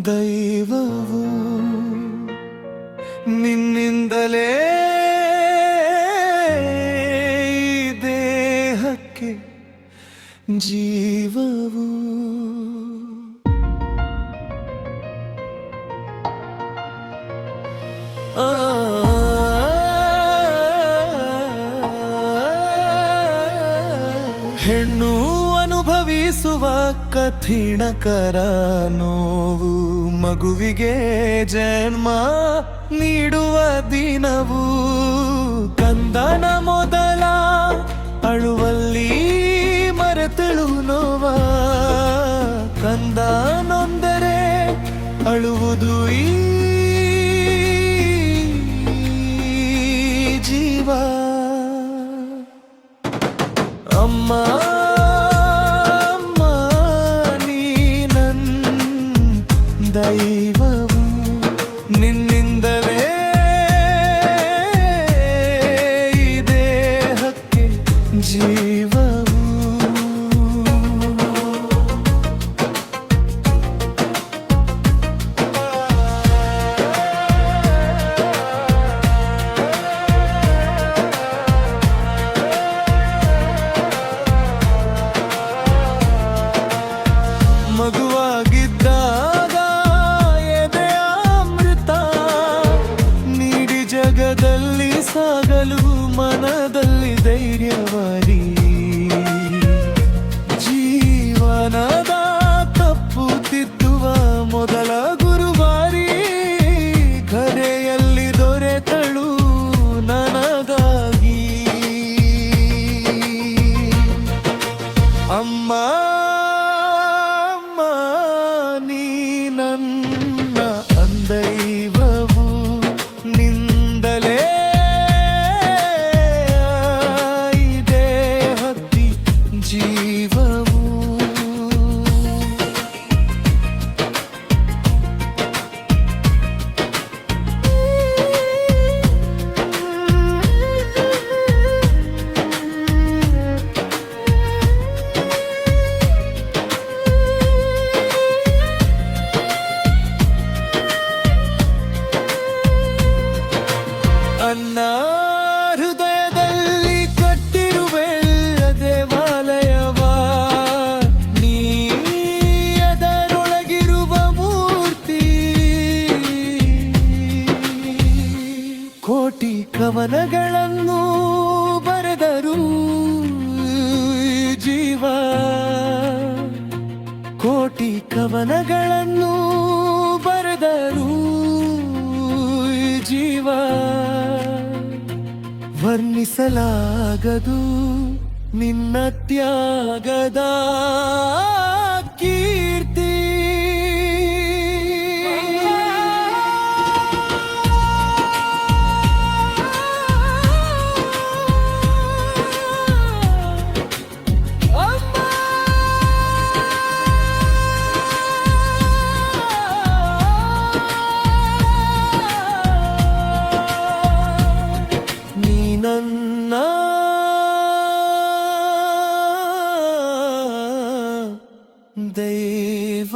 ದೈವವು ನಿನ್ನಿಂದಲೇ ದೇಹಕ್ಕೆ ಜೀವವು. ಹೆಣ್ಣು ಅನುಭವಿಸುವ ಕಠಿಣಕರ ನೋವು, ಮಗುವಿಗೆ ಜನ್ಮ ನೀಡುವ ದಿನವು, ಕಂದನ ಮೊದಲ ಅಳುವಲ್ಲಿ ಮರೆತಳು ನೋವ, ಕಂದ ನೊಂದರೆ ಅಳುವುದು ಈ ಜೀವ. ಅಮ್ಮ ಅಮ್ಮ ನೀ ನನ್ನ ದೈವವು, ನಿನ್ನಿಂದಲೇ ಈ ದೇಹಕ್ಕೆ ಜೀವವು. ಮಗುವಾಗಿದ್ದಾಗ ಎದೆಯ ಅಮೃತ ನೀಡಿ ಜಗದಲ್ಲಿ ಸಾಗಲು ಮನದಲ್ಲಿ ಧೈರ್ಯವಾರಿ, ಜೀವನದ ತಪ್ಪು ತಿದ್ದುವ ಮೊದಲ ಗುರುವಾರಿ, ಕರೆಯಲ್ಲಿ ದೊರೆತಳು ನನಗಾಗಿ. ಅಮ್ಮ ನನ್ನ ದೈವವು, ನಿಂದಲೇ ಈ ದೇಹಕ್ಕೆ ಜೀವವು. ನನ್ನ ಹೃದಯದಲ್ಲಿ ಕಟ್ಟಿರುವೆಲ್ಲ ದೇವಾಲಯವ, ನೀ ಅದರೊಳಗಿರುವ ಮೂರ್ತಿ, ಕೋಟಿ ಕವನಗಳನ್ನು ಬರೆದರು ಜೀವ, ಕೋಟಿ ಕವನಗಳನ್ನು ಬರೆದರು ಜೀವ, ವರ್ಣಿಸಲಾಗದು ನಿನ್ನ ತ್ಯಾಗದ ಕೀರ್ತಿ. ನನ್ನ ದೈವ